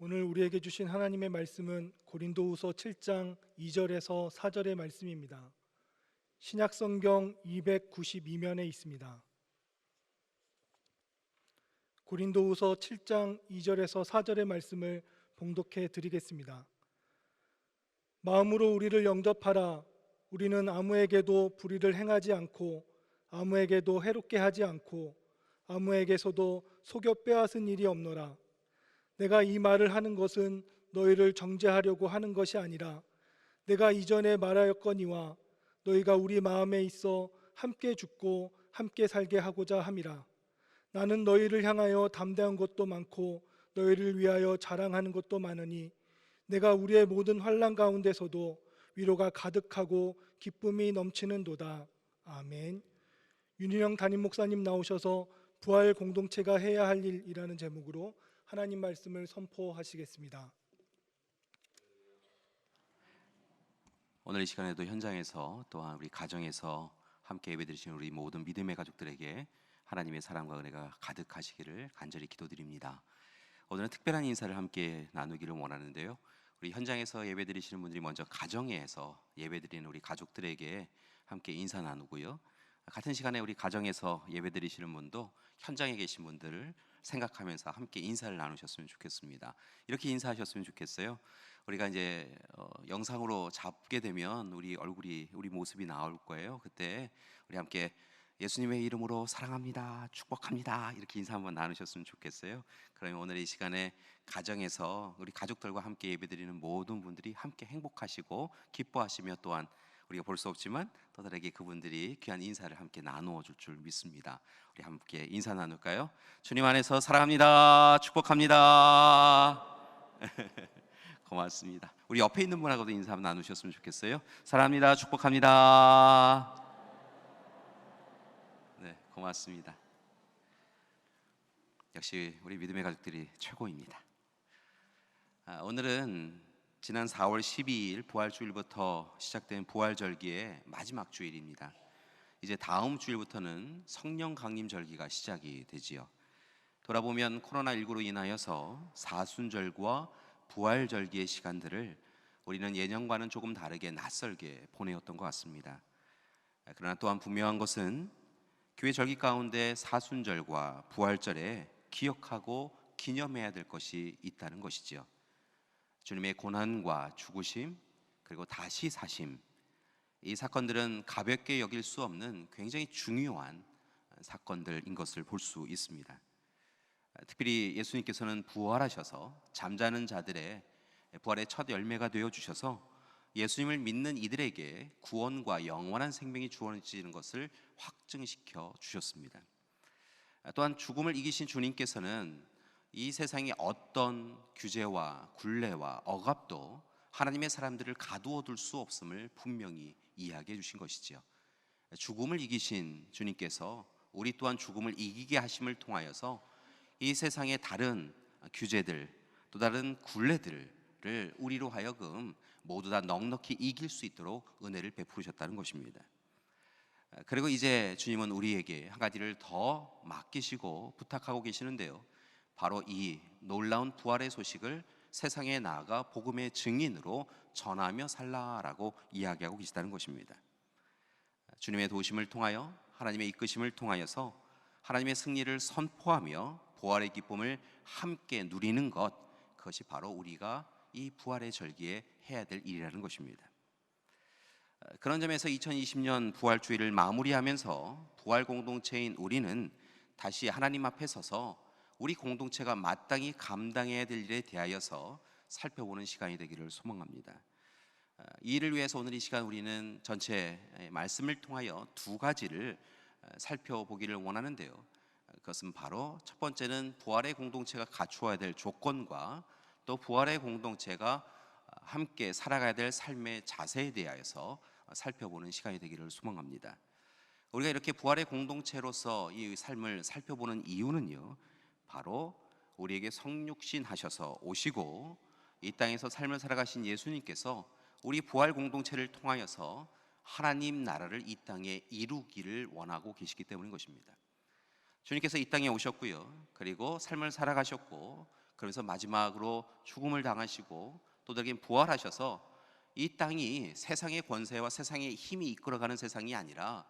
오늘 우리에게 주신 하나님의 말씀은 고린도후서 7장 2절에서 4절의 말씀입니다. 신약 성경 292면에 있습니다. 고린도후서 7장 2절에서 4절의 말씀을 봉독해 드리겠습니다. 마음으로 우리를 영접하라. 우리는 아무에게도 불의를 행하지 않고 아무에게도 해롭게 하지 않고 아무에게서도 속여 빼앗은 일이 없노라. 내가 이 말을 하는 것은 너희를 정죄하려고 하는 것이 아니라 내가 이전에 말하였거니와 너희가 우리 마음에 있어 함께 죽고 함께 살게 하고자 함이라. 나는 너희를 향하여 담대한 것도 많고 너희를 위하여 자랑하는 것도 많으니 내가 우리의 모든 환난 가운데서도 위로가 가득하고 기쁨이 넘치는도다. 아멘. 윤희영 담임 목사님 나오셔서 부활 공동체가 해야 할 일이라는 제목으로 하나님 말씀을 선포하시겠습니다. 오늘 이 시간에도 현장에서 또한 우리 가정에서 함께 예배드리시는 우리 모든 믿음의 가족들에게 하나님의 사랑과 은혜가 가득하시기를 간절히 기도드립니다. 오늘은 특별한 인사를 함께 나누기를 원하는데요. 우리 현장에서 예배드리시는 분들이 먼저 가정에서 예배드리는 우리 가족들에게 함께 인사 나누고요. 같은 시간에 우리 가정에서 예배드리시는 분도 현장에 계신 분들을 생각하면서 함께 인사를 나누셨으면 좋겠습니다. 이렇게 인사하셨으면 좋겠어요. 우리가 이제 영상으로 잡게 되면 우리 얼굴이, 우리 모습이 나올 거예요. 그때 우리 함께 예수님의 이름으로 사랑합니다, 축복합니다, 이렇게 인사 한번 나누셨으면 좋겠어요. 그러면 오늘 이 시간에 가정에서 우리 가족들과 함께 예배드리는 모든 분들이 함께 행복하시고 기뻐하시며 또한 우리가 볼 수 없지만 또 다르게 그분들이 귀한 인사를 함께 나누어 줄 줄 믿습니다. 우리 함께 인사 나눌까요? 주님 안에서 사랑합니다, 축복합니다. 고맙습니다. 우리 옆에 있는 분하고도 인사 한번 나누셨으면 좋겠어요. 사랑합니다, 축복합니다. 네, 고맙습니다. 역시 우리 믿음의 가족들이 최고입니다. 오늘은 지난 4월 12일 부활주일부터 시작된 부활절기의 마지막 주일입니다. 이제 다음 주일부터는 성령 강림 절기가 시작이 되지요. 돌아보면 코로나19로 인하여서 사순절과 부활절기의 시간들을 우리는 예년과는 조금 다르게 낯설게 보내었던 것 같습니다. 그러나 또한 분명한 것은 교회 절기 가운데 사순절과 부활절에 기억하고 기념해야 될 것이 있다는 것이지요. 주님의 고난과 죽으심 그리고 다시 사심, 이 사건들은 가볍게 여길 수 없는 굉장히 중요한 사건들인 것을 볼 수 있습니다. 특별히 예수님께서는 부활하셔서 잠자는 자들의 부활의 첫 열매가 되어주셔서 예수님을 믿는 이들에게 구원과 영원한 생명이 주어지는 것을 확증시켜 주셨습니다. 또한 죽음을 이기신 주님께서는 이 세상의 어떤 규제와 굴레와 억압도 하나님의 사람들을 가두어 둘 수 없음을 분명히 이야기해 주신 것이지요. 죽음을 이기신 주님께서 우리 또한 죽음을 이기게 하심을 통하여서 이 세상의 다른 규제들, 또 다른 굴레들을 우리로 하여금 모두 다 넉넉히 이길 수 있도록 은혜를 베푸셨다는 것입니다. 그리고 이제 주님은 우리에게 한 가지를 더 맡기시고 부탁하고 계시는데요, 바로 이 놀라운 부활의 소식을 세상에 나아가 복음의 증인으로 전하며 살라라고 이야기하고 계시다는 것입니다. 주님의 도우심을 통하여, 하나님의 이끄심을 통하여서 하나님의 승리를 선포하며 부활의 기쁨을 함께 누리는 것, 그것이 바로 우리가 이 부활의 절기에 해야 될 일이라는 것입니다. 그런 점에서 2020년 부활주일을 마무리하면서 부활 공동체인 우리는 다시 하나님 앞에 서서 우리 공동체가 마땅히 감당해야 될 일에 대하여서 살펴보는 시간이 되기를 소망합니다. 이 일을 위해서 오늘 이 시간 우리는 전체 말씀을 통하여 두 가지를 살펴보기를 원하는데요, 그것은 바로 첫 번째는 부활의 공동체가 갖추어야 될 조건과 또 부활의 공동체가 함께 살아가야 될 삶의 자세에 대하여서 살펴보는 시간이 되기를 소망합니다. 우리가 이렇게 부활의 공동체로서 이 삶을 살펴보는 이유는요, 바로 우리에게 성육신 하셔서 오시고 이 땅에서 삶을 살아가신 예수님께서 우리 부활 공동체를 통하여서 하나님 나라를 이 땅에 이루기를 원하고 계시기 때문인 것입니다. 주님께서 이 땅에 오셨고요, 그리고 삶을 살아가셨고 그래서 마지막으로 죽음을 당하시고 또 다시 부활하셔서 이 땅이 세상의 권세와 세상의 힘이 이끌어가는 세상이 아니라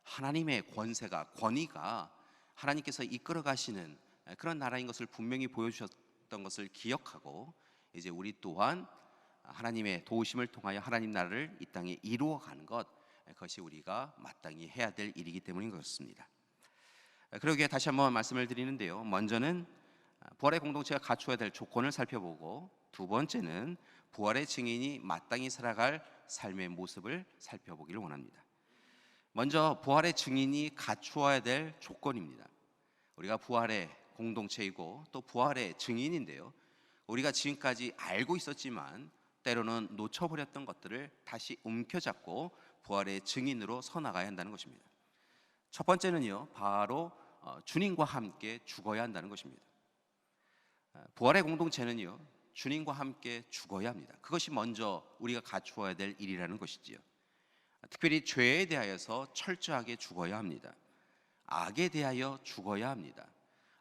하나님의 권세가, 권위가 하나님께서 이끌어 가시는 그런 나라인 것을 분명히 보여주셨던 것을 기억하고 이제 우리 또한 하나님의 도우심을 통하여 하나님 나라를 이 땅에 이루어가는 것, 그것이 우리가 마땅히 해야 될 일이기 때문인 것입니다. 그러기에 다시 한번 말씀을 드리는데요, 먼저는 부활의 공동체가 갖추어야 될 조건을 살펴보고, 두 번째는 부활의 증인이 마땅히 살아갈 삶의 모습을 살펴보기를 원합니다. 먼저 부활의 증인이 갖추어야 될 조건입니다. 우리가 부활의 공동체이고 또 부활의 증인인데요, 우리가 지금까지 알고 있었지만 때로는 놓쳐버렸던 것들을 다시 움켜잡고 부활의 증인으로 서나가야 한다는 것입니다. 첫 번째는요, 바로 주님과 함께 죽어야 한다는 것입니다. 부활의 공동체는요, 주님과 함께 죽어야 합니다. 그것이 먼저 우리가 갖추어야 될 일이라는 것이지요. 특별히 죄에 대하여서 철저하게 죽어야 합니다. 악에 대하여 죽어야 합니다.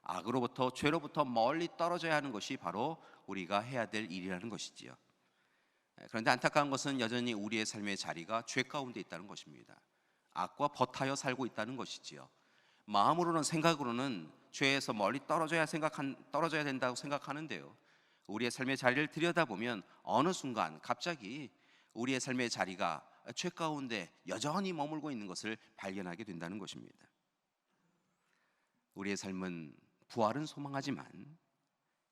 악으로부터, 죄로부터 멀리 떨어져야 하는 것이 바로 우리가 해야 될 일이라는 것이지요. 그런데 안타까운 것은 여전히 우리의 삶의 자리가 죄 가운데 있다는 것입니다. 악과 버타여 살고 있다는 것이지요. 마음으로는, 생각으로는 죄에서 멀리 떨어져야 된다고 생각하는데요, 우리의 삶의 자리를 들여다보면 어느 순간 갑자기 우리의 삶의 자리가 죄 가운데 여전히 머물고 있는 것을 발견하게 된다는 것입니다. 우리의 삶은 부활은 소망하지만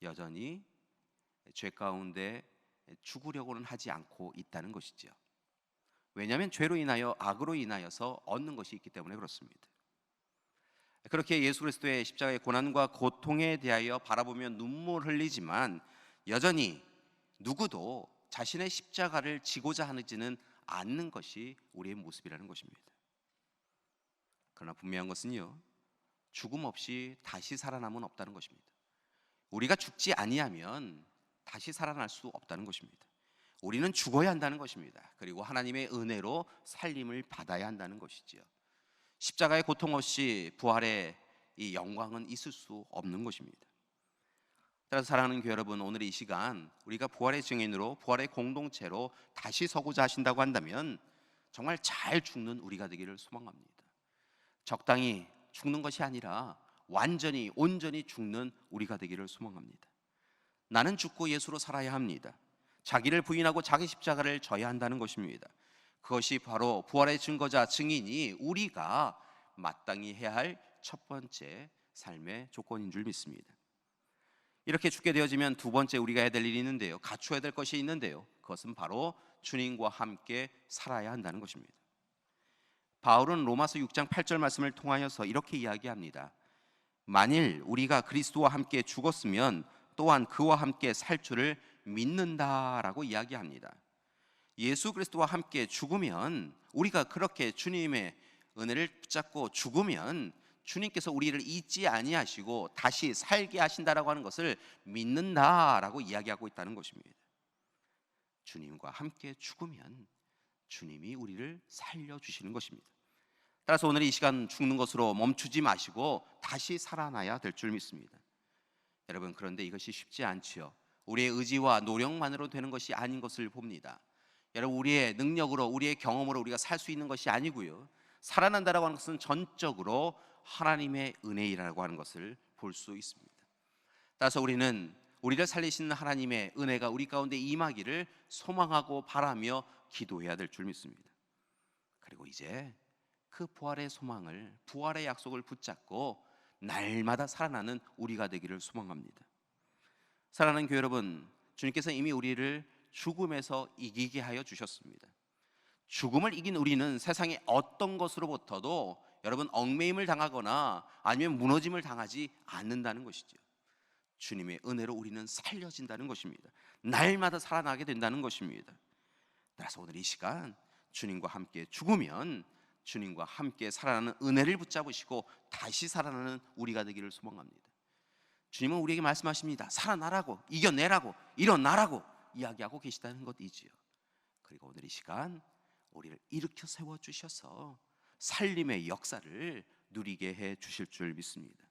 여전히 죄 가운데 죽으려고는 하지 않고 있다는 것이죠. 왜냐하면 죄로 인하여, 악으로 인하여서 얻는 것이 있기 때문에 그렇습니다. 그렇게 예수 그리스도의 십자가의 고난과 고통에 대하여 바라보며 눈물 흘리지만 여전히 누구도 자신의 십자가를 지고자 하지는 않는 것이 우리의 모습이라는 것입니다. 그러나 분명한 것은요, 죽음 없이 다시 살아남은 없다는 것입니다. 우리가 죽지 아니하면 다시 살아날 수 없다는 것입니다. 우리는 죽어야 한다는 것입니다. 그리고 하나님의 은혜로 살림을 받아야 한다는 것이지요. 십자가의 고통 없이 부활의 이 영광은 있을 수 없는 것입니다. 따라서 사랑하는 교회 여러분, 오늘 이 시간 우리가 부활의 증인으로, 부활의 공동체로 다시 서고자 하신다고 한다면 정말 잘 죽는 우리가 되기를 소망합니다. 적당히 죽는 것이 아니라 완전히, 온전히 죽는 우리가 되기를 소망합니다. 나는 죽고 예수로 살아야 합니다. 자기를 부인하고 자기 십자가를 져야 한다는 것입니다. 그것이 바로 부활의 증거자, 증인이 우리가 마땅히 해야 할 첫 번째 삶의 조건인 줄 믿습니다. 이렇게 죽게 되어지면 두 번째 우리가 해야 될 일이 있는데요, 갖추어야 될 것이 있는데요, 그것은 바로 주님과 함께 살아야 한다는 것입니다. 바울은 로마서 6장 8절 말씀을 통하여서 이렇게 이야기합니다. 만일 우리가 그리스도와 함께 죽었으면 또한 그와 함께 살 줄을 믿는다라고 이야기합니다. 예수 그리스도와 함께 죽으면, 우리가 그렇게 주님의 은혜를 붙잡고 죽으면 주님께서 우리를 잊지 아니하시고 다시 살게 하신다라고 하는 것을 믿는다라고 이야기하고 있다는 것입니다. 주님과 함께 죽으면 주님이 우리를 살려주시는 것입니다. 따라서 오늘 이 시간 죽는 것으로 멈추지 마시고 다시 살아나야 될 줄 믿습니다. 여러분, 그런데 이것이 쉽지 않지요. 우리의 의지와 노력만으로 되는 것이 아닌 것을 봅니다. 여러분, 우리의 능력으로, 우리의 경험으로 우리가 살 수 있는 것이 아니고요, 살아난다라고 하는 것은 전적으로 하나님의 은혜이라고 하는 것을 볼 수 있습니다. 따라서 우리는 우리를 살리시는 하나님의 은혜가 우리 가운데 임하기를 소망하고 바라며 기도해야 될 줄 믿습니다. 그리고 이제 그 부활의 소망을, 부활의 약속을 붙잡고 날마다 살아나는 우리가 되기를 소망합니다. 사랑하는 교회 여러분, 주님께서 이미 우리를 죽음에서 이기게 하여 주셨습니다. 죽음을 이긴 우리는 세상의 어떤 것으로부터도 여러분 얽매임을 당하거나 아니면 무너짐을 당하지 않는다는 것이죠. 주님의 은혜로 우리는 살려진다는 것입니다. 날마다 살아나게 된다는 것입니다. 따라서 오늘 이 시간 주님과 함께 죽으면 주님과 함께 살아나는 은혜를 붙잡으시고 다시 살아나는 우리가 되기를 소망합니다. 주님은 우리에게 말씀하십니다. 살아나라고, 이겨내라고, 일어나라고 이야기하고 계시다는 것이지요. 그리고 오늘 이 시간 우리를 일으켜 세워주셔서 살림의 역사를 누리게 해 주실 줄 믿습니다.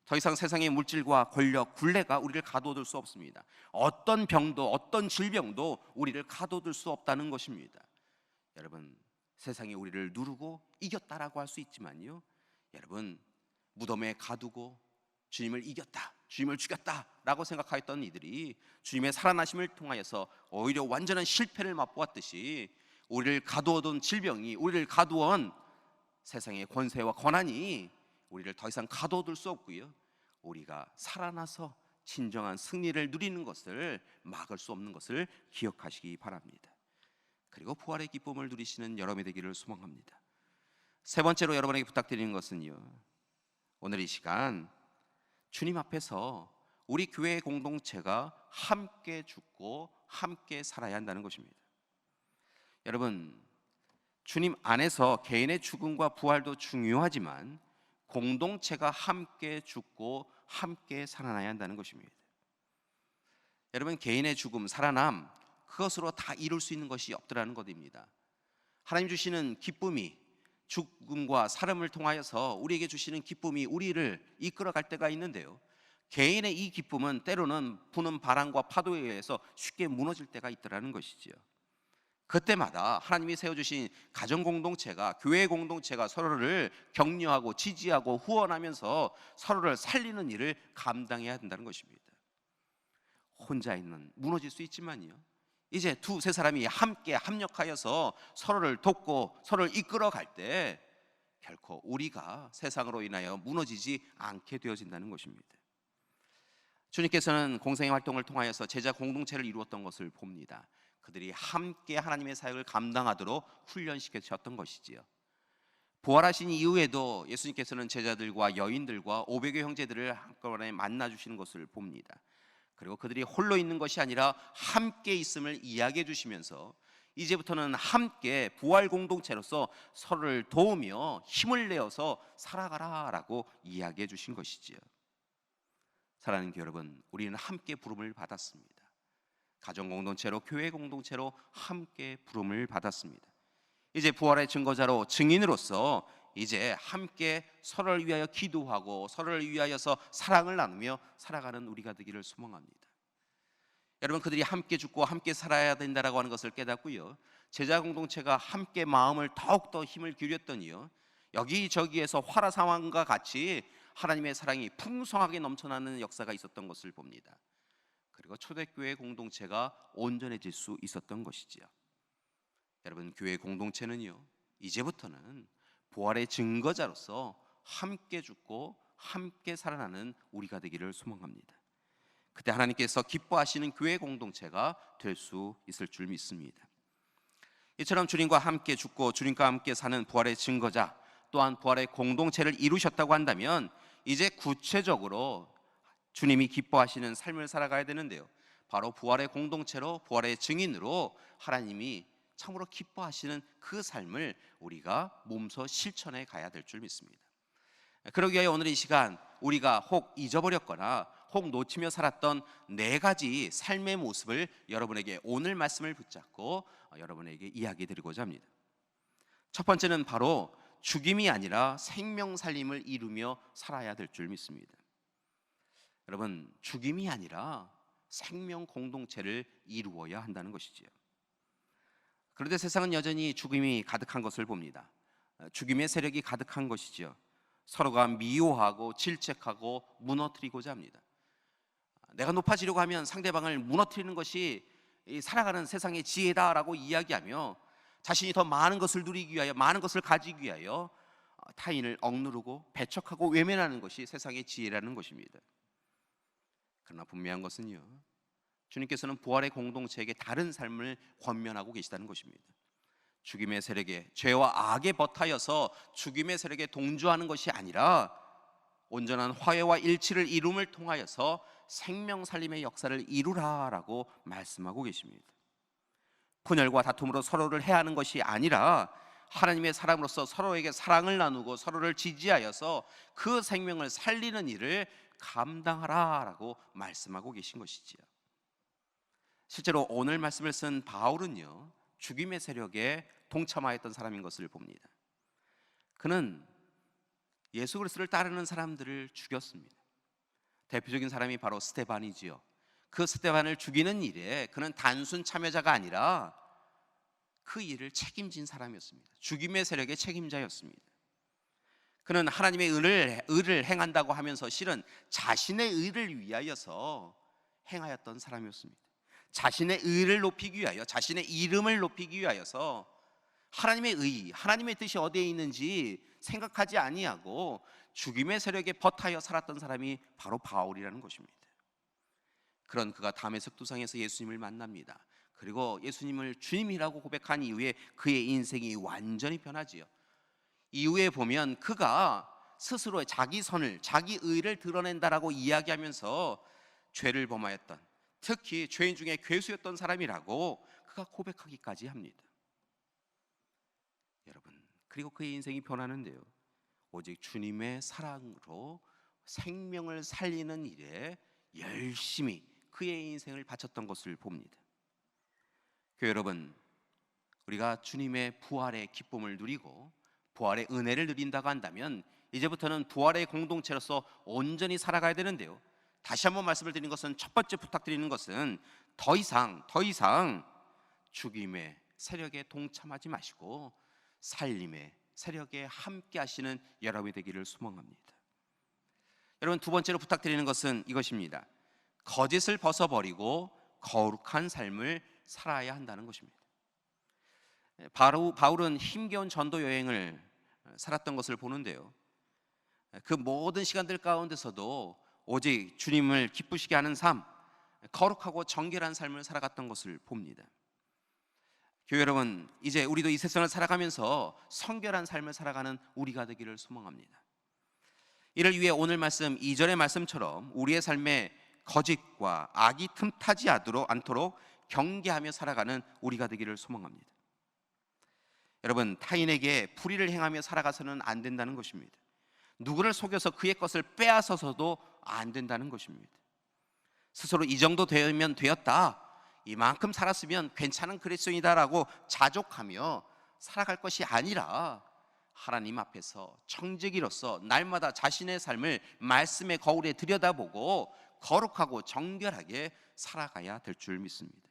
더 이상 세상의 물질과 권력, 굴레가 우리를 가둬둘 수 없습니다. 어떤 병도, 어떤 질병도 우리를 가둬둘 수 없다는 것입니다. 여러분, 세상이 우리를 누르고 이겼다라고 할 수 있지만요, 여러분, 무덤에 가두고 주님을 이겼다, 주님을 죽였다라고 생각하였던 이들이 주님의 살아나심을 통하여서 오히려 완전한 실패를 맛보았듯이 우리를 가두어둔 질병이, 우리를 가두어온 세상의 권세와 권한이 우리를 더 이상 가둬둘 수 없고요, 우리가 살아나서 진정한 승리를 누리는 것을 막을 수 없는 것을 기억하시기 바랍니다. 그리고 부활의 기쁨을 누리시는 여러분이 되기를 소망합니다. 세 번째로 여러분에게 부탁드리는 것은요, 오늘 이 시간 주님 앞에서 우리 교회의 공동체가 함께 죽고 함께 살아야 한다는 것입니다. 여러분, 주님 안에서 개인의 죽음과 부활도 중요하지만 공동체가 함께 죽고 함께 살아나야 한다는 것입니다. 여러분, 개인의 죽음, 살아남, 그것으로 다 이룰 수 있는 것이 없더라는 것입니다. 하나님 주시는 기쁨이, 죽음과 사람을 통하여서 우리에게 주시는 기쁨이 우리를 이끌어갈 때가 있는데요, 개인의 이 기쁨은 때로는 부는 바람과 파도에 의해서 쉽게 무너질 때가 있더라는 것이지요. 그때마다 하나님이 세워주신 가정 공동체가, 교회 공동체가 서로를 격려하고 지지하고 후원하면서 서로를 살리는 일을 감당해야 된다는 것입니다. 혼자 있는, 무너질 수 있지만요, 이제 두세 사람이 함께 합력하여서 서로를 돕고 서로를 이끌어갈 때 결코 우리가 세상으로 인하여 무너지지 않게 되어진다는 것입니다. 주님께서는 공생의 활동을 통하여서 제자 공동체를 이루었던 것을 봅니다. 그들이 함께 하나님의 사역을 감당하도록 훈련시켜 주셨던 것이지요. 부활하신 이후에도 예수님께서는 제자들과 여인들과 500여 형제들을 한꺼번에 만나 주시는 것을 봅니다. 그리고 그들이 홀로 있는 것이 아니라 함께 있음을 이야기해 주시면서 이제부터는 함께 부활 공동체로서 서로를 도우며 힘을 내어서 살아가라라고 이야기해 주신 것이지요. 사랑하는 교회 여러분, 우리는 함께 부름을 받았습니다. 가정 공동체로, 교회 공동체로 함께 부름을 받았습니다. 이제 부활의 증거자로, 증인으로서 이제 함께 서로를 위하여 기도하고 서로를 위하여서 사랑을 나누며 살아가는 우리가 되기를 소망합니다. 여러분, 그들이 함께 죽고 함께 살아야 된다라고 하는 것을 깨닫고요, 제자 공동체가 함께 마음을 더욱더 힘을 기울였더니요, 여기저기에서 화라 상황과 같이 하나님의 사랑이 풍성하게 넘쳐나는 역사가 있었던 것을 봅니다. 그리고 초대교회 공동체가 온전해질 수 있었던 것이지요. 여러분, 교회 공동체는요, 이제부터는 부활의 증거자로서 함께 죽고 함께 살아나는 우리가 되기를 소망합니다. 그때 하나님께서 기뻐하시는 교회 공동체가 될 수 있을 줄 믿습니다. 이처럼 주님과 함께 죽고 주님과 함께 사는 부활의 증거자, 또한 부활의 공동체를 이루셨다고 한다면 이제 구체적으로 주님이 기뻐하시는 삶을 살아가야 되는데요, 바로 부활의 공동체로, 부활의 증인으로 하나님이 참으로 기뻐하시는 그 삶을 우리가 몸소 실천해 가야 될 줄 믿습니다. 그러기 위하여 오늘 이 시간 우리가 혹 잊어버렸거나 혹 놓치며 살았던 네 가지 삶의 모습을 여러분에게 오늘 말씀을 붙잡고 여러분에게 이야기 드리고자 합니다. 첫 번째는 바로 죽임이 아니라 생명 살림을 이루며 살아야 될 줄 믿습니다. 여러분, 죽임이 아니라 생명 공동체를 이루어야 한다는 것이지요. 그런데 세상은 여전히 죽임이 가득한 것을 봅니다. 죽임의 세력이 가득한 것이지요. 서로가 미워하고 질책하고 무너뜨리고자 합니다. 내가 높아지려고 하면 상대방을 무너뜨리는 것이 살아가는 세상의 지혜다라고 이야기하며 자신이 더 많은 것을 누리기 위하여, 많은 것을 가지기 위하여 타인을 억누르고 배척하고 외면하는 것이 세상의 지혜라는 것입니다. 그러나 분명한 것은요, 주님께서는 부활의 공동체에게 다른 삶을 권면하고 계시다는 것입니다. 죽임의 세력에, 죄와 악에 버타여서 죽임의 세력에 동조하는 것이 아니라 온전한 화해와 일치를 이룸을 통하여서 생명 살림의 역사를 이루라라고 말씀하고 계십니다. 분열과 다툼으로 서로를 해하는 것이 아니라 하나님의 사람으로서 서로에게 사랑을 나누고 서로를 지지하여서 그 생명을 살리는 일을 감당하라라고 말씀하고 계신 것이지요. 실제로 오늘 말씀을 쓴 바울은요, 죽임의 세력에 동참하였던 사람인 것을 봅니다. 그는 예수 그리스도를 따르는 사람들을 죽였습니다. 대표적인 사람이 바로 스데반이지요. 그 스데반을 죽이는 일에 그는 단순 참여자가 아니라 그 일을 책임진 사람이었습니다. 죽임의 세력의 책임자였습니다. 그는 하나님의 의를 행한다고 하면서 실은 자신의 의를 위하여서 행하였던 사람이었습니다. 자신의 의를 높이기 위하여, 자신의 이름을 높이기 위하여서 하나님의 의, 하나님의 뜻이 어디에 있는지 생각하지 아니하고 죽임의 세력에 버타여 살았던 사람이 바로 바울이라는 것입니다. 그런 그가 다메섹 도상에서 예수님을 만납니다. 그리고 예수님을 주님이라고 고백한 이후에 그의 인생이 완전히 변하지요. 이후에 보면 그가 스스로의 자기 선을, 자기 의를 드러낸다라고 이야기하면서 죄를 범하였던, 특히 죄인 중에 괴수였던 사람이라고 그가 고백하기까지 합니다. 여러분, 그리고 그의 인생이 변하는데요, 오직 주님의 사랑으로 생명을 살리는 일에 열심히 그의 인생을 바쳤던 것을 봅니다. 교회 여러분, 우리가 주님의 부활의 기쁨을 누리고 부활의 은혜를 누린다고 한다면 이제부터는 부활의 공동체로서 온전히 살아가야 되는데요, 다시 한번 말씀을 드리는 것은, 첫 번째 부탁드리는 것은 더 이상 죽임의 세력에 동참하지 마시고 살림의 세력에 함께 하시는 여러분이 되기를 소망합니다. 여러분, 두 번째로 부탁드리는 것은 이것입니다. 거짓을 벗어버리고 거룩한 삶을 살아야 한다는 것입니다. 바울은 힘겨운 전도 여행을 살았던 것을 보는데요, 그 모든 시간들 가운데서도 오직 주님을 기쁘시게 하는 삶, 거룩하고 정결한 삶을 살아갔던 것을 봅니다. 교회 여러분, 이제 우리도 이 세상을 살아가면서 성결한 삶을 살아가는 우리가 되기를 소망합니다. 이를 위해 오늘 말씀 2절의 말씀처럼 우리의 삶에 거짓과 악이 틈타지 않도록 경계하며 살아가는 우리가 되기를 소망합니다. 여러분, 타인에게 불의를 행하며 살아가서는 안 된다는 것입니다. 누구를 속여서 그의 것을 빼앗아서도 안 된다는 것입니다. 스스로 이 정도 되면 되었다, 이만큼 살았으면 괜찮은 그리스도인이다라고 자족하며 살아갈 것이 아니라 하나님 앞에서 청지기로서 날마다 자신의 삶을 말씀의 거울에 들여다보고 거룩하고 정결하게 살아가야 될 줄 믿습니다.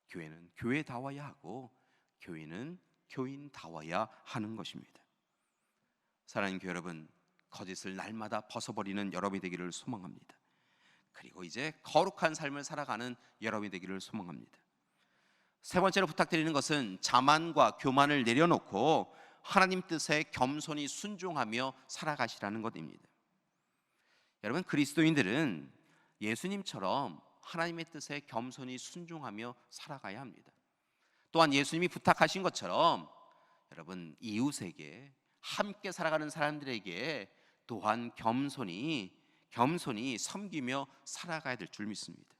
교회는 교회다워야 하고 교인은 교인다워야 하는 것입니다. 사랑하는 교회 여러분, 거짓을 날마다 벗어버리는 여러분이 되기를 소망합니다. 그리고 이제 거룩한 삶을 살아가는 여러분이 되기를 소망합니다. 세 번째로 부탁드리는 것은 자만과 교만을 내려놓고 하나님 뜻에 겸손히 순종하며 살아가시라는 것입니다. 여러분, 그리스도인들은 예수님처럼 하나님의 뜻에 겸손히 순종하며 살아가야 합니다. 또한 예수님이 부탁하신 것처럼 여러분, 이웃에게, 함께 살아가는 사람들에게 또한 겸손히 섬기며 살아가야 될 줄 믿습니다.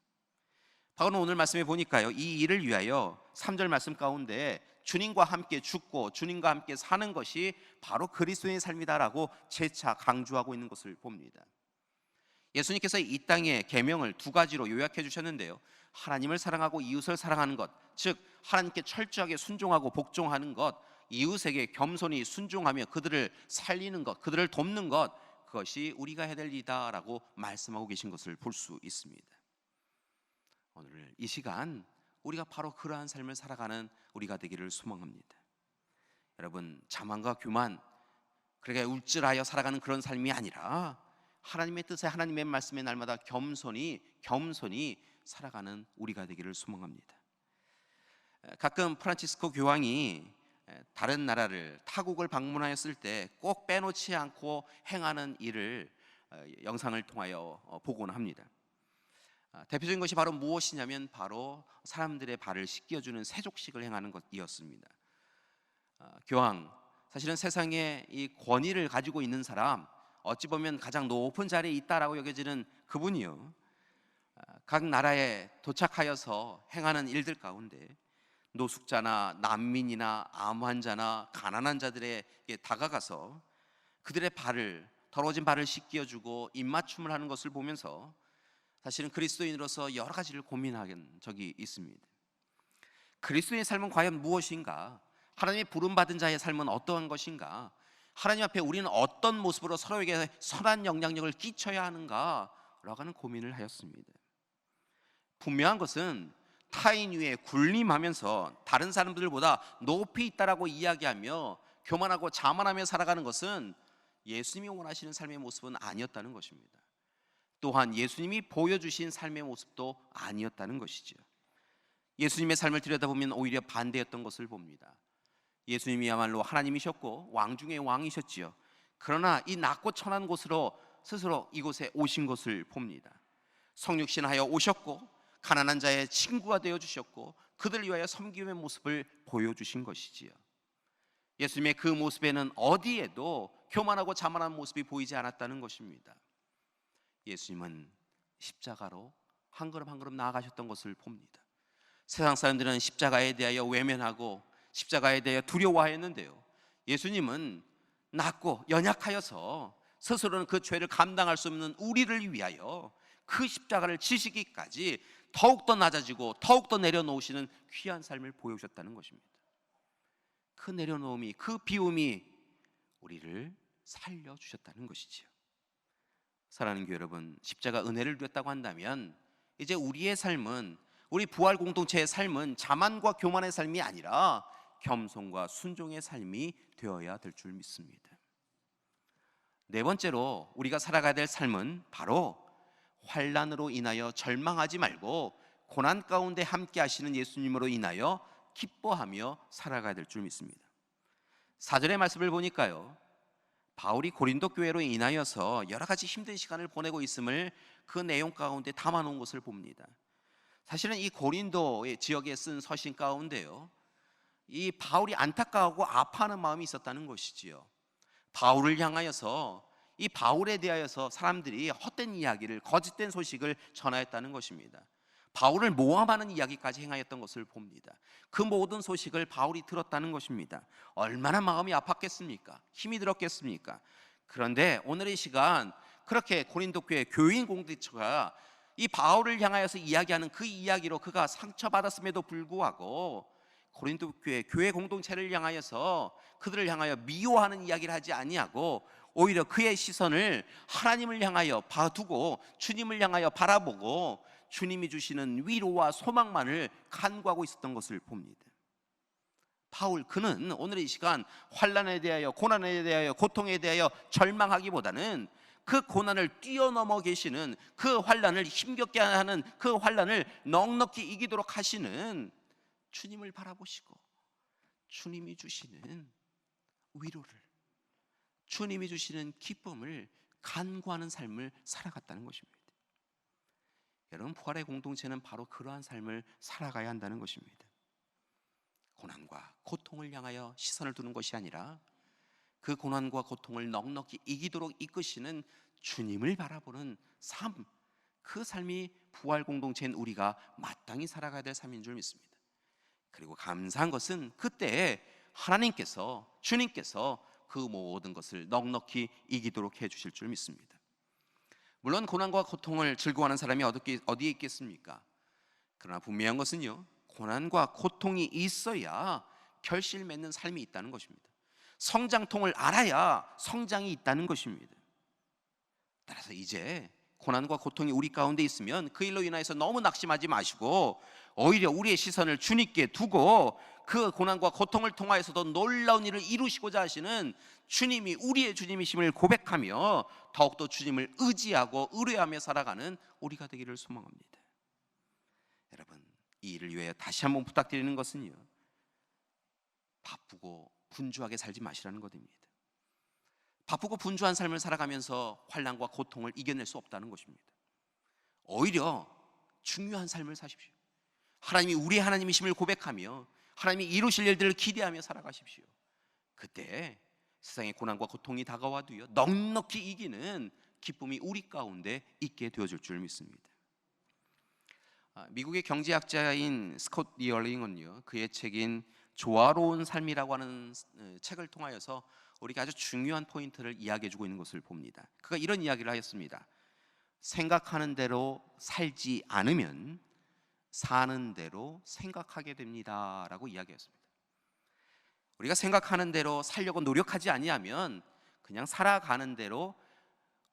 바울은 오늘 말씀에 보니까요, 이 일을 위하여 3절 말씀 가운데 주님과 함께 죽고 주님과 함께 사는 것이 바로 그리스도인의 삶이다라고 재차 강조하고 있는 것을 봅니다. 예수님께서 이 땅의 계명을 두 가지로 요약해 주셨는데요, 하나님을 사랑하고 이웃을 사랑하는 것, 즉 하나님께 철저하게 순종하고 복종하는 것, 이웃에게 겸손히 순종하며 그들을 살리는 것, 그들을 돕는 것, 그것이 우리가 해야 될 일이다라고 말씀하고 계신 것을 볼 수 있습니다. 오늘 이 시간 우리가 바로 그러한 삶을 살아가는 우리가 되기를 소망합니다. 여러분, 자만과 교만, 그렇게 울질하여 살아가는 그런 삶이 아니라 하나님의 뜻에, 하나님의 말씀에 날마다 겸손히 살아가는 우리가 되기를 소망합니다. 가끔 프란치스코 교황이 다른 나라를, 타국을 방문하였을 때 꼭 빼놓지 않고 행하는 일을 영상을 통하여 보곤 합니다. 대표적인 것이 바로 무엇이냐면 바로 사람들의 발을 씻겨주는 세족식을 행하는 것이었습니다. 교황, 사실은 세상에 이 권위를 가지고 있는 사람, 어찌 보면 가장 높은 자리에 있다라고 여겨지는 그분이요, 각 나라에 도착하여서 행하는 일들 가운데 노숙자나 난민이나 암 환자나 가난한 자들에게 다가가서 그들의 발을, 더러워진 발을 씻겨주고 입맞춤을 하는 것을 보면서 사실은 그리스도인으로서 여러 가지를 고민한 적이 있습니다. 그리스도인의 삶은 과연 무엇인가? 하나님의 부름받은 자의 삶은 어떠한 것인가? 하나님 앞에 우리는 어떤 모습으로 서로에게 선한 영향력을 끼쳐야 하는가? 라고 하는 고민을 하였습니다. 분명한 것은 타인 위에 군림하면서 다른 사람들보다 높이 있다라고 이야기하며 교만하고 자만하며 살아가는 것은 예수님이 원하시는 삶의 모습은 아니었다는 것입니다. 또한 예수님이 보여주신 삶의 모습도 아니었다는 것이죠. 예수님의 삶을 들여다보면 오히려 반대였던 것을 봅니다. 예수님이야말로 하나님이셨고 왕 중의 왕이셨지요. 그러나 이 낮고 천한 곳으로 스스로 이곳에 오신 것을 봅니다. 성육신하여 오셨고 가난한 자의 친구가 되어 주셨고 그들을 위하여 섬김의 모습을 보여주신 것이지요. 예수님의 그 모습에는 어디에도 교만하고 자만한 모습이 보이지 않았다는 것입니다. 예수님은 십자가로 한 걸음 한 걸음 나아가셨던 것을 봅니다. 세상 사람들은 십자가에 대하여 외면하고 십자가에 대하여 두려워하였는데요, 예수님은 낮고 연약하여서 스스로는 그 죄를 감당할 수 없는 우리를 위하여 그 십자가를 지시기까지 더욱더 낮아지고 더욱더 내려놓으시는 귀한 삶을 보여주셨다는 것입니다. 그 내려놓음이, 그 비움이 우리를 살려주셨다는 것이지요. 사랑하는 교회 여러분, 십자가 은혜를 누렸다고 한다면 이제 우리의 삶은, 우리 부활 공동체의 삶은 자만과 교만의 삶이 아니라 겸손과 순종의 삶이 되어야 될 줄 믿습니다. 네 번째로 우리가 살아가야 될 삶은 바로 환난으로 인하여 절망하지 말고 고난 가운데 함께 하시는 예수님으로 인하여 기뻐하며 살아가야 될 줄 믿습니다. 4절의 말씀을 보니까요, 바울이 고린도 교회로 인하여서 여러 가지 힘든 시간을 보내고 있음을 그 내용 가운데 담아놓은 것을 봅니다. 사실은 이 고린도의 지역에 쓴 서신 가운데요, 이 바울이 안타까워하고 아파하는 마음이 있었다는 것이지요. 바울을 향하여서, 이 바울에 대하여서 사람들이 헛된 이야기를, 거짓된 소식을 전하였다는 것입니다. 바울을 모함하는 이야기까지 행하였던 것을 봅니다. 그 모든 소식을 바울이 들었다는 것입니다. 얼마나 마음이 아팠겠습니까? 힘이 들었겠습니까? 그런데 오늘 이 시간 그렇게 고린도 교회 교인 공동체가 이 바울을 향하여서 이야기하는 그 이야기로 그가 상처받았음에도 불구하고 고린도 교회 공동체를 향하여서 그들을 향하여 미워하는 이야기를 하지 아니하고 오히려 그의 시선을 하나님을 향하여 봐두고 주님을 향하여 바라보고 주님이 주시는 위로와 소망만을 간구하고 있었던 것을 봅니다. 바울, 그는 오늘 이 시간 환난에 대하여, 고난에 대하여, 고통에 대하여 절망하기보다는 그 고난을 뛰어넘어 계시는, 그 환난을 힘겹게 하는 그 환난을 넉넉히 이기도록 하시는 주님을 바라보시고 주님이 주시는 위로를, 주님이 주시는 기쁨을 간구하는 삶을 살아갔다는 것입니다. 여러분, 부활의 공동체는 바로 그러한 삶을 살아가야 한다는 것입니다. 고난과 고통을 향하여 시선을 두는 것이 아니라 그 고난과 고통을 넉넉히 이기도록 이끄시는 주님을 바라보는 삶, 그 삶이 부활 공동체인 우리가 마땅히 살아가야 될 삶인 줄 믿습니다. 그리고 감사한 것은 그때 하나님께서, 주님께서 그 모든 것을 넉넉히 이기도록 해주실 줄 믿습니다. 물론 고난과 고통을 즐거워하는 사람이 어디에 있겠습니까? 그러나 분명한 것은요, 고난과 고통이 있어야 결실 맺는 삶이 있다는 것입니다. 성장통을 알아야 성장이 있다는 것입니다. 따라서 이제 고난과 고통이 우리 가운데 있으면 그 일로 인하여서 너무 낙심하지 마시고 오히려 우리의 시선을 주님께 두고 그 고난과 고통을 통하여서도 놀라운 일을 이루시고자 하시는 주님이 우리의 주님이심을 고백하며 더욱더 주님을 의지하고 의뢰하며 살아가는 우리가 되기를 소망합니다. 여러분, 이 일을 위해 다시 한번 부탁드리는 것은요, 바쁘고 분주하게 살지 마시라는 것입니다. 바쁘고 분주한 삶을 살아가면서 환난과 고통을 이겨낼 수 없다는 것입니다. 오히려 중요한 삶을 사십시오. 하나님이 우리의 하나님이심을 고백하며 하나님이 이루실 일들을 기대하며 살아가십시오. 그때 세상의 고난과 고통이 다가와도요, 넉넉히 이기는 기쁨이 우리 가운데 있게 되어줄 줄 믿습니다. 미국의 경제학자인 스콧 리얼링은요, 그의 책인 조화로운 삶이라고 하는 책을 통하여서 우리가 아주 중요한 포인트를 이야기해주고 있는 것을 봅니다. 그가 이런 이야기를 하였습니다. 생각하는 대로 살지 않으면 사는 대로 생각하게 됩니다 라고 이야기했습니다. 우리가 생각하는 대로 살려고 노력하지 아니하면 그냥 살아가는 대로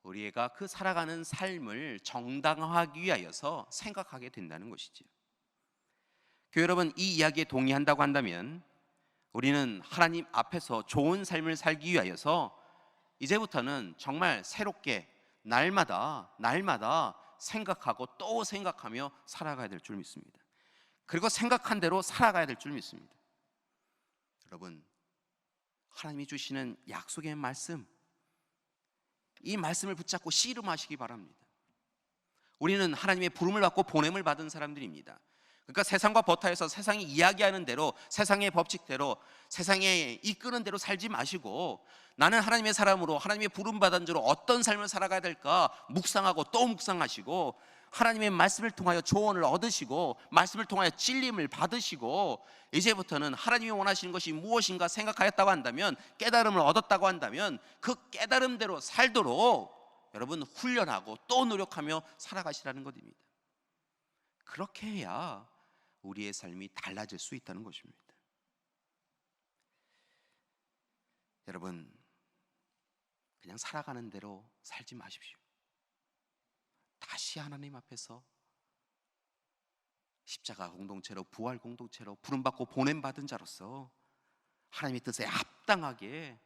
우리가 그 살아가는 삶을 정당화하기 위하여서 생각하게 된다는 것이지요. 교회 여러분, 이 이야기에 동의한다고 한다면 우리는 하나님 앞에서 좋은 삶을 살기 위하여서 이제부터는 정말 새롭게 날마다 생각하고 또 생각하며 살아가야 될 줄 믿습니다. 그리고 생각한 대로 살아가야 될 줄 믿습니다. 여러분, 하나님이 주시는 약속의 말씀, 이 말씀을 붙잡고 씨름하시기 바랍니다. 우리는 하나님의 부름을 받고 보냄을 받은 사람들입니다. 그러니까 세상과 버타에서 세상이 이야기하는 대로, 세상의 법칙대로, 세상에 이끄는 대로 살지 마시고, 나는 하나님의 사람으로 하나님의 부름받은 자로 어떤 삶을 살아가야 될까 묵상하고 또 묵상하시고, 하나님의 말씀을 통하여 조언을 얻으시고, 말씀을 통하여 찔림을 받으시고, 이제부터는 하나님이 원하시는 것이 무엇인가 생각하였다고 한다면, 깨달음을 얻었다고 한다면 그 깨달음대로 살도록 여러분 훈련하고 또 노력하며 살아가시라는 것입니다. 그렇게 해야 우리의 삶이 달라질 수 있다는 것입니다. 여러분, 그냥 살아가는 대로 살지 마십시오. 다시 하나님 앞에서 십자가 공동체로, 부활 공동체로 부름받고 보냄받은 자로서 하나님의 뜻에 합당하게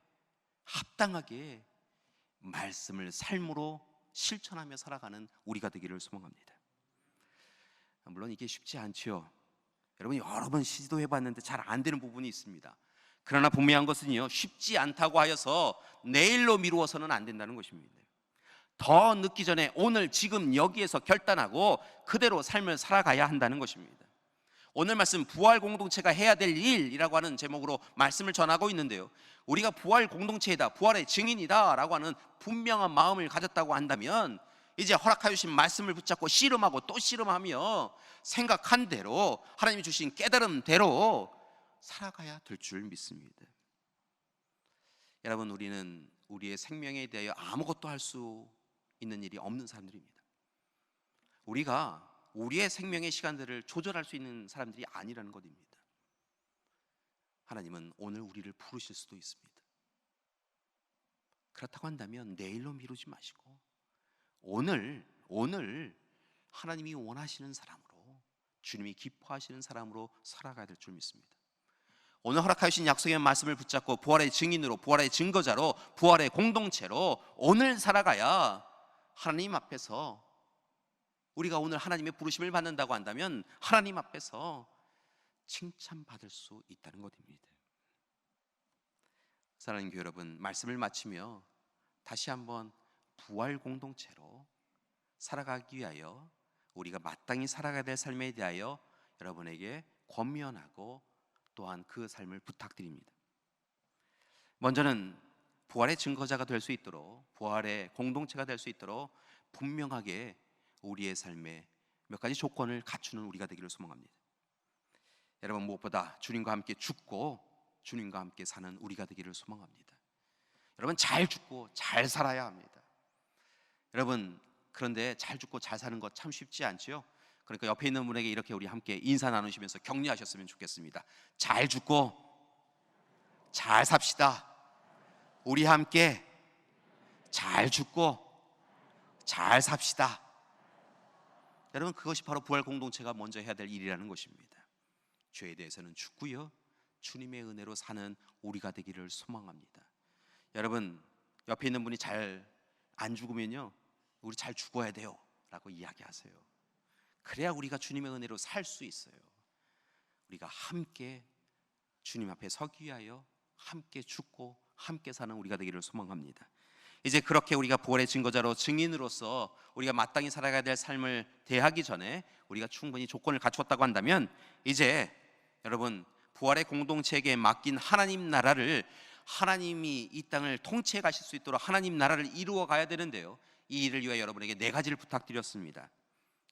말씀을 삶으로 실천하며 살아가는 우리가 되기를 소망합니다. 물론 이게 쉽지 않지요. 여러분, 여러 번 시도해봤는데 잘 안 되는 부분이 있습니다. 그러나 분명한 것은요, 쉽지 않다고 하여서 내일로 미루어서는 안 된다는 것입니다. 더 늦기 전에 오늘 지금 여기에서 결단하고 그대로 삶을 살아가야 한다는 것입니다. 오늘 말씀, 부활 공동체가 해야 될 일이라고 하는 제목으로 말씀을 전하고 있는데요, 우리가 부활 공동체이다, 부활의 증인이다 라고 하는 분명한 마음을 가졌다고 한다면 이제 허락하여 주신 말씀을 붙잡고 씨름하고 또 씨름하며 생각한 대로, 하나님이 주신 깨달음대로 살아가야 될 줄 믿습니다. 여러분, 우리는 우리의 생명에 대하여 아무것도 할 수 있는 일이 없는 사람들입니다. 우리가 우리의 생명의 시간들을 조절할 수 있는 사람들이 아니라는 것입니다. 하나님은 오늘 우리를 부르실 수도 있습니다. 그렇다고 한다면 내일로 미루지 마시고 오늘 하나님이 원하시는 사람으로, 주님이 기뻐하시는 사람으로 살아가야 될 줄 믿습니다. 오늘 허락하신 약속의 말씀을 붙잡고 부활의 증인으로, 부활의 증거자로, 부활의 공동체로 오늘 살아가야 하나님 앞에서, 우리가 오늘 하나님의 부르심을 받는다고 한다면 하나님 앞에서 칭찬받을 수 있다는 것입니다. 사랑하는 교회 여러분, 말씀을 마치며 다시 한번 부활 공동체로 살아가기 위하여, 우리가 마땅히 살아가야 될 삶에 대하여 여러분에게 권면하고 또한 그 삶을 부탁드립니다. 먼저는 부활의 증거자가 될 수 있도록, 부활의 공동체가 될 수 있도록 분명하게 우리의 삶에 몇 가지 조건을 갖추는 우리가 되기를 소망합니다. 여러분, 무엇보다 주님과 함께 죽고 주님과 함께 사는 우리가 되기를 소망합니다. 여러분, 잘 죽고 잘 살아야 합니다. 여러분, 그런데 잘 죽고 잘 사는 것 참 쉽지 않지요? 그러니까 옆에 있는 분에게 이렇게 우리 함께 인사 나누시면서 격려하셨으면 좋겠습니다. 잘 죽고 잘 삽시다. 우리 함께 잘 죽고 잘 삽시다. 여러분, 그것이 바로 부활 공동체가 먼저 해야 될 일이라는 것입니다. 죄에 대해서는 죽고요, 주님의 은혜로 사는 우리가 되기를 소망합니다. 여러분, 옆에 있는 분이 잘 안 죽으면요, 우리 잘 죽어야 돼요 라고 이야기하세요. 그래야 우리가 주님의 은혜로 살 수 있어요. 우리가 함께 주님 앞에 서기 위하여 함께 죽고 함께 사는 우리가 되기를 소망합니다. 이제 그렇게 우리가 부활의 증거자로, 증인으로서 우리가 마땅히 살아가야 될 삶을 대하기 전에 우리가 충분히 조건을 갖추었다고 한다면, 이제 여러분, 부활의 공동체에게 맡긴 하나님 나라를, 하나님이 이 땅을 통치해 가실 수 있도록 하나님 나라를 이루어 가야 되는데요, 이 일을 위하여 여러분에게 4가지를 부탁드렸습니다.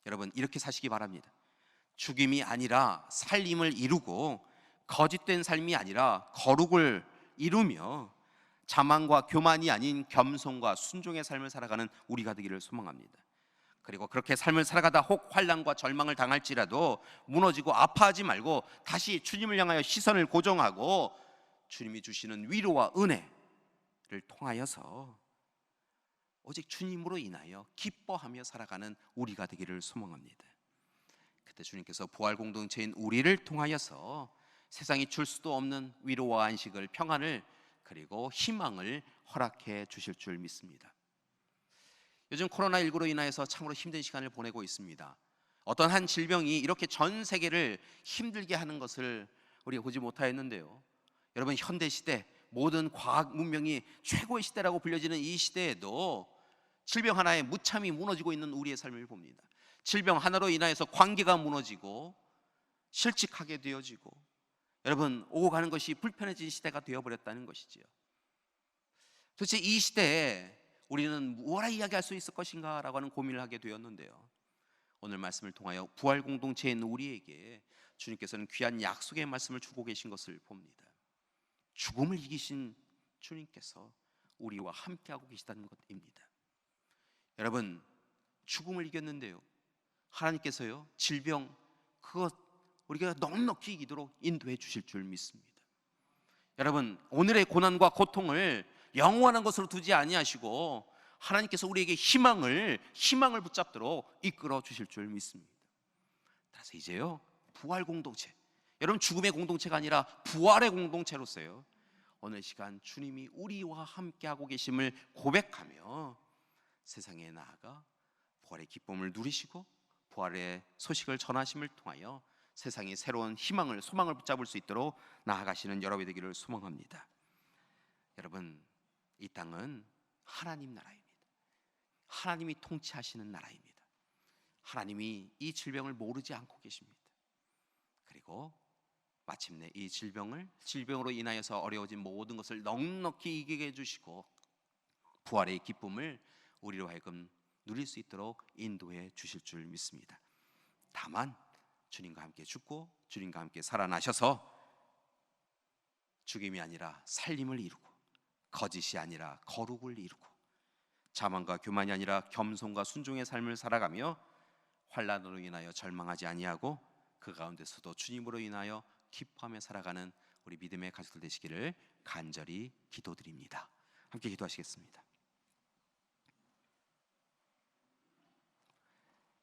여러분, 이렇게 사시기 바랍니다. 죽임이 아니라 살림을 이루고, 거짓된 삶이 아니라 거룩을 이루며, 자만과 교만이 아닌 겸손과 순종의 삶을 살아가는 우리가 되기를 소망합니다. 그리고 그렇게 삶을 살아가다 혹 환난과 절망을 당할지라도 무너지고 아파하지 말고 다시 주님을 향하여 시선을 고정하고 주님이 주시는 위로와 은혜를 통하여서 오직 주님으로 인하여 기뻐하며 살아가는 우리가 되기를 소망합니다. 그때 주님께서 부활 공동체인 우리를 통하여서 세상이 줄 수도 없는 위로와 안식을, 평안을, 그리고 희망을 허락해 주실 줄 믿습니다. 요즘 코로나19로 인하여서 참으로 힘든 시간을 보내고 있습니다. 어떤 한 질병이 이렇게 전 세계를 힘들게 하는 것을 우리가 보지 못하였는데요. 여러분, 현대 시대, 모든 과학 문명이 최고의 시대라고 불려지는 이 시대에도 질병 하나에 무참히 무너지고 있는 우리의 삶을 봅니다. 질병 하나로 인하여서 관계가 무너지고 실직하게 되어지고, 여러분, 오고 가는 것이 불편해진 시대가 되어버렸다는 것이지요. 도대체 이 시대에 우리는 무엇라 이야기할 수 있을 것인가 라고 하는 고민을 하게 되었는데요. 오늘 말씀을 통하여 부활 공동체에 있는 우리에게 주님께서는 귀한 약속의 말씀을 주고 계신 것을 봅니다. 죽음을 이기신 주님께서 우리와 함께하고 계시다는 것입니다. 여러분, 죽음을 이겼는데요, 하나님께서요, 질병 그것 우리가 넉넉히 이기도록 인도해 주실 줄 믿습니다. 여러분, 오늘의 고난과 고통을 영원한 것으로 두지 아니하시고 하나님께서 우리에게 희망을 붙잡도록 이끌어 주실 줄 믿습니다. 따라서 이제요, 부활 공동체, 여러분, 죽음의 공동체가 아니라 부활의 공동체로서요, 오늘 시간 주님이 우리와 함께하고 계심을 고백하며 세상에 나아가 부활의 기쁨을 누리시고 부활의 소식을 전하심을 통하여 세상이 새로운 희망을, 소망을 붙잡을 수 있도록 나아가시는 여러분이 되기를 소망합니다. 여러분, 이 땅은 하나님 나라입니다. 하나님이 통치하시는 나라입니다. 하나님이 이 질병을 모르지 않고 계십니다. 그리고 마침내 이 질병으로 인하여서 어려워진 모든 것을 넉넉히 이기게 해주시고 부활의 기쁨을 우리로 하여금 누릴 수 있도록 인도해 주실 줄 믿습니다. 다만 주님과 함께 죽고 주님과 함께 살아나셔서 죽임이 아니라 살림을 이루고 거짓이 아니라 거룩을 이루고 자만과 교만이 아니라 겸손과 순종의 삶을 살아가며 환난으로 인하여 절망하지 아니하고 그 가운데서도 주님으로 인하여 기뻐하며 살아가는 우리 믿음의 가족들 되시기를 간절히 기도드립니다. 함께 기도하시겠습니다.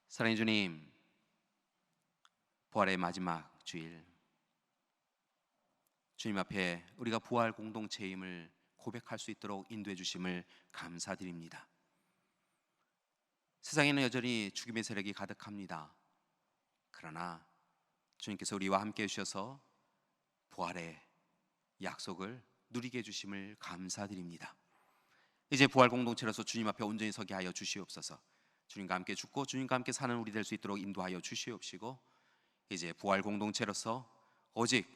사랑의 주님, 부활의 마지막 주일, 주님 앞에 우리가 부활 공동체임을 고백할 수 있도록 인도해 주심을 감사드립니다. 세상에는 여전히 죽음의 세력이 가득합니다. 그러나 주님께서 우리와 함께 해주셔서 부활의 약속을 누리게 해주심을 감사드립니다. 이제 부활 공동체로서 주님 앞에 온전히 서게 하여 주시옵소서. 주님과 함께 죽고 주님과 함께 사는 우리 될 수 있도록 인도하여 주시옵시고, 이제 부활 공동체로서 오직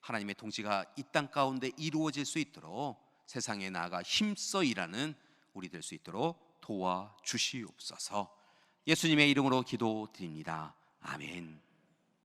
하나님의 통치가 이 땅 가운데 이루어질 수 있도록 세상에 나아가 힘써 일하는 우리 될 수 있도록 도와주시옵소서. 예수님의 이름으로 기도드립니다. 아멘.